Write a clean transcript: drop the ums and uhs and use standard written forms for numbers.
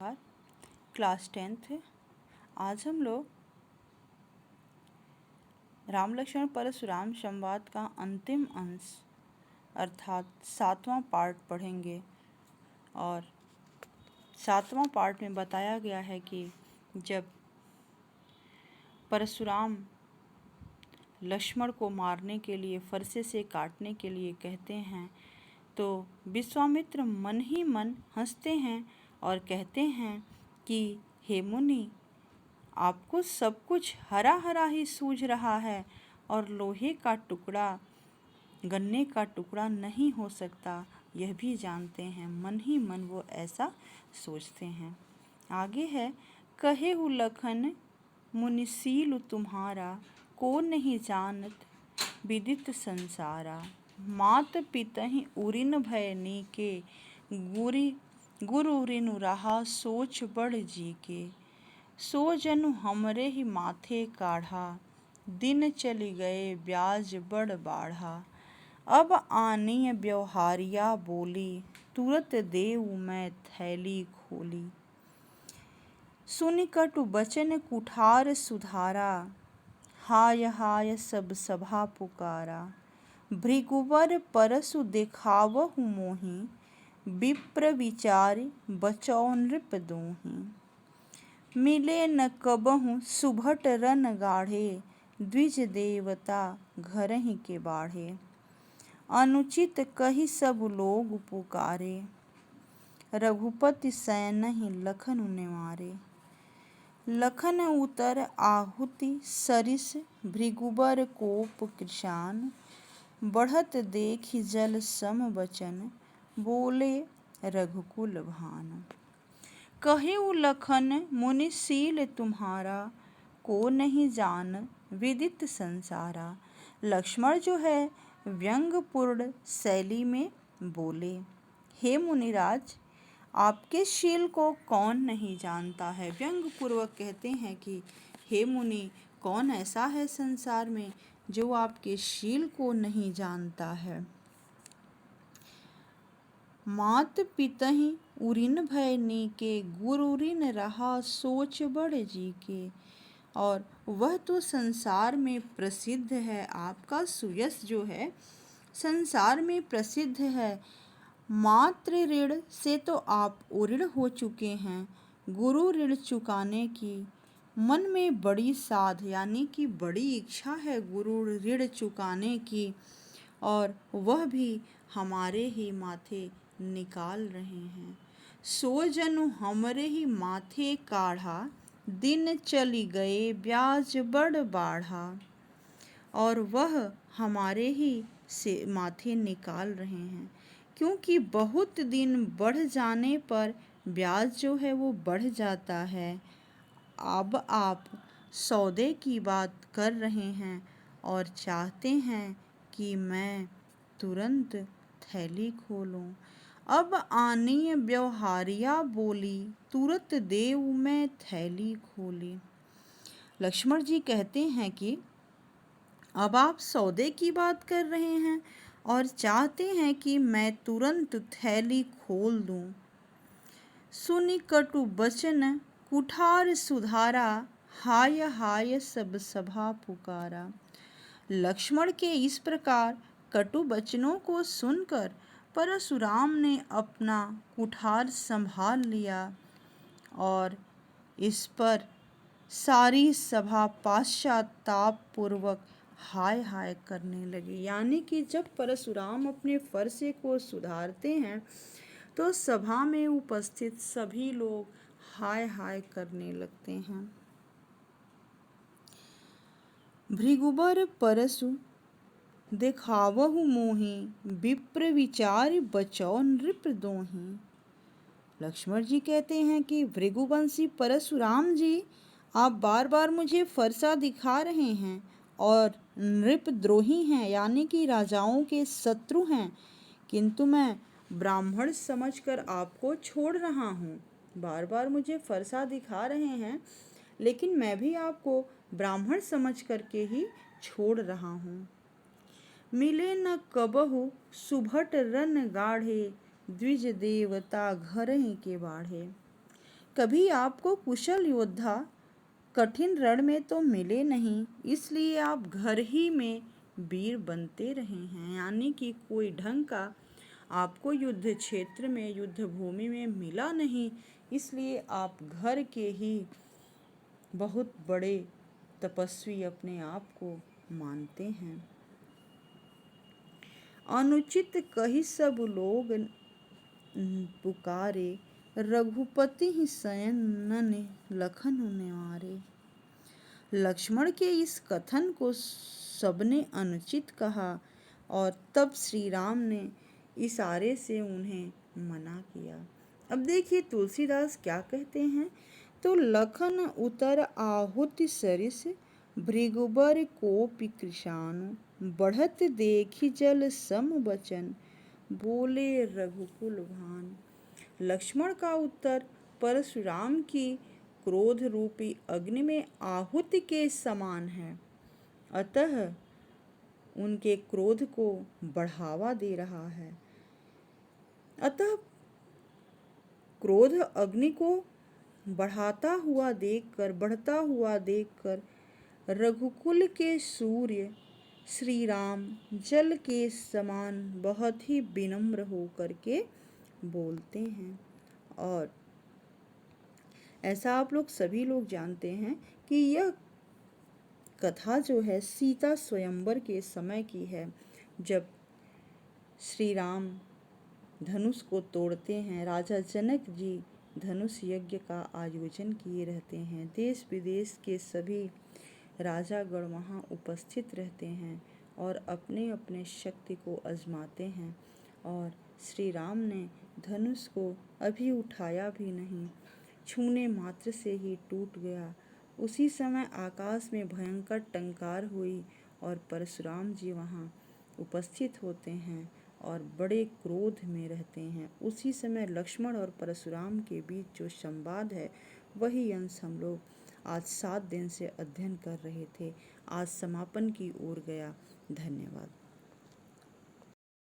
Class 10th। आज हम लोग राम लक्ष्मण परशुराम संवाद का अंतिम अंश अर्थात 7वां पार्ट पढ़ेंगे। और 7वां पार्ट में बताया गया है कि जब परशुराम लक्ष्मण को मारने के लिए, फरसे से काटने के लिए कहते हैं तो विश्वामित्र मन ही मन हंसते हैं और कहते हैं कि हे मुनि, आपको सब कुछ हरा हरा ही सूझ रहा है और लोहे का टुकड़ा गन्ने का टुकड़ा नहीं हो सकता, यह भी जानते हैं। मन ही मन वो ऐसा सोचते हैं। आगे है, कहे लखन मुनिशील तुम्हारा, को नहीं जानत विदित संसारा। मात पितहि उरिन भय नीके, गुरु ऋनु रहा सोच बड़ जी के। सो जनु हमरे ही माथे काढ़ा, दिन चली गए ब्याज बड़ बाढ़ा। अब आनी व्यवहारिया बोली, तुरत देव मैं थैली खोली। सुनि कटु बचन कुठार सुधारा, हाय हाय सब सभा पुकारा। भृगुवर परसु देखावहु मोहि, विप्र विचारि बचौ नृप दोहि। मिले न कबहु सुभट रन गाढ़े, द्विज देवता घरहि के बाढ़े। अनुचित कहि सब लोग पुकारे, रघुपति सैनहि लखन नेवारे। लखन उतर आहुति सरिस, भृगुबर कोप कृशान। बढ़त देखि जल सम बचन, बोले रघुकुल भान। कहेउ लखन मुनिशील तुम्हारा, को नहीं जान विदित संसारा। लक्ष्मण जो है व्यंग्यपूर्ण शैली में बोले, हे मुनिराज, आपके शील को कौन नहीं जानता है। व्यंग्यपूर्वक कहते हैं कि हे मुनि, कौन ऐसा है संसार में जो आपके शील को नहीं जानता है। मात पितहि उरिन भय नीके, गुरु ऋण रहा सोच बड़ जी के। और वह तो संसार में प्रसिद्ध है, आपका सुयश जो है संसार में प्रसिद्ध है। मातृ ऋण से तो आप उऋण हो चुके हैं। गुरु ऋण चुकाने की मन में बड़ी साध यानी कि बड़ी इच्छा है गुरु ऋण चुकाने की, और वह भी हमारे ही माथे निकाल रहे हैं। सो जनु हमरे ही माथे काढ़ा, दिन चली गए ब्याज बड़ बाढ़ा। और वह हमारे ही से माथे निकाल रहे हैं, क्योंकि बहुत दिन बढ़ जाने पर ब्याज जो है वो बढ़ जाता है। अब आप सौदे की बात कर रहे हैं और चाहते हैं कि मैं तुरंत थैली खोलूं। अब आनी व्यवहारिया बोली, तुरत देव मैं थैली खोली। लक्ष्मण जी कहते हैं कि अब आप सौदे की बात कर रहे हैं और चाहते हैं कि मैं तुरंत थैली खोल दूं। सुनि कटु बचन कुठार सुधारा, हाय हाय सब सभा पुकारा। लक्ष्मण के इस प्रकार कटु वचनों को सुनकर परशुराम ने अपना कुठार संभाल लिया और इस पर सारी सभा पश्चाताप पूर्वक हाय हाय करने लगी। यानी कि जब परशुराम अपने फरसे को सुधारते हैं तो सभा में उपस्थित सभी लोग हाय हाय करने लगते हैं। भृगुबर परशु देखावहु मोहि, विप्र विचारि बचौ नृप दोहि। लक्ष्मण जी कहते हैं कि भृगुवंशी परशुराम जी, आप बार बार मुझे फरसा दिखा रहे हैं और नृप द्रोही हैं यानी कि राजाओं के शत्रु हैं, किंतु मैं ब्राह्मण समझकर आपको छोड़ रहा हूँ। बार बार मुझे फरसा दिखा रहे हैं लेकिन मैं भी आपको ब्राह्मण समझ करके ही छोड़ रहा हूँ। मिले न कबहु सुभट रन गाढ़े, द्विज देवता घरहि के बाढ़े। कभी आपको कुशल योद्धा कठिन रण में तो मिले नहीं, इसलिए आप घर ही में वीर बनते रहे हैं। यानी कि कोई ढंग का आपको युद्ध क्षेत्र में, युद्ध भूमि में मिला नहीं, इसलिए आप घर के ही बहुत बड़े तपस्वी अपने आप को मानते हैं। अनुचित कही सब लोग पुकारे, रघुपति ही शयन लखन मारे। लक्ष्मण के इस कथन को सबने अनुचित कहा और तब श्री राम ने इशारे से उन्हें मना किया। अब देखिए तुलसीदास क्या कहते हैं। तो लखन उतर आहुति सरिस, भृगुबर कोपि कृशानु, बढ़त देखी जल सम बचन, बोले रघुकुल भान। लक्ष्मण का उत्तर परशुराम की क्रोध रूपी अग्नि में आहुति के समान है, अतः उनके क्रोध को बढ़ावा दे रहा है। अतः क्रोध अग्नि को बढ़ता हुआ देखकर रघुकुल के सूर्य श्री राम जल के समान बहुत ही विनम्र होकर के बोलते हैं। और ऐसा आप लोग सभी लोग जानते हैं कि यह कथा जो है सीता स्वयंवर के समय की है, जब श्री राम धनुष को तोड़ते हैं। राजा जनक जी धनुष यज्ञ का आयोजन किए रहते हैं। देश विदेश के सभी राजागण वहाँ उपस्थित रहते हैं और अपने अपने शक्ति को आजमाते हैं। और श्री राम ने धनुष को अभी उठाया भी नहीं, छूने मात्र से ही टूट गया। उसी समय आकाश में भयंकर टंकार हुई और परशुराम जी वहाँ उपस्थित होते हैं और बड़े क्रोध में रहते हैं। उसी समय लक्ष्मण और परशुराम के बीच जो संवाद है, वही अंश हम लोग आज 7 दिन से अध्ययन कर रहे थे, आज समापन की ओर गया। धन्यवाद।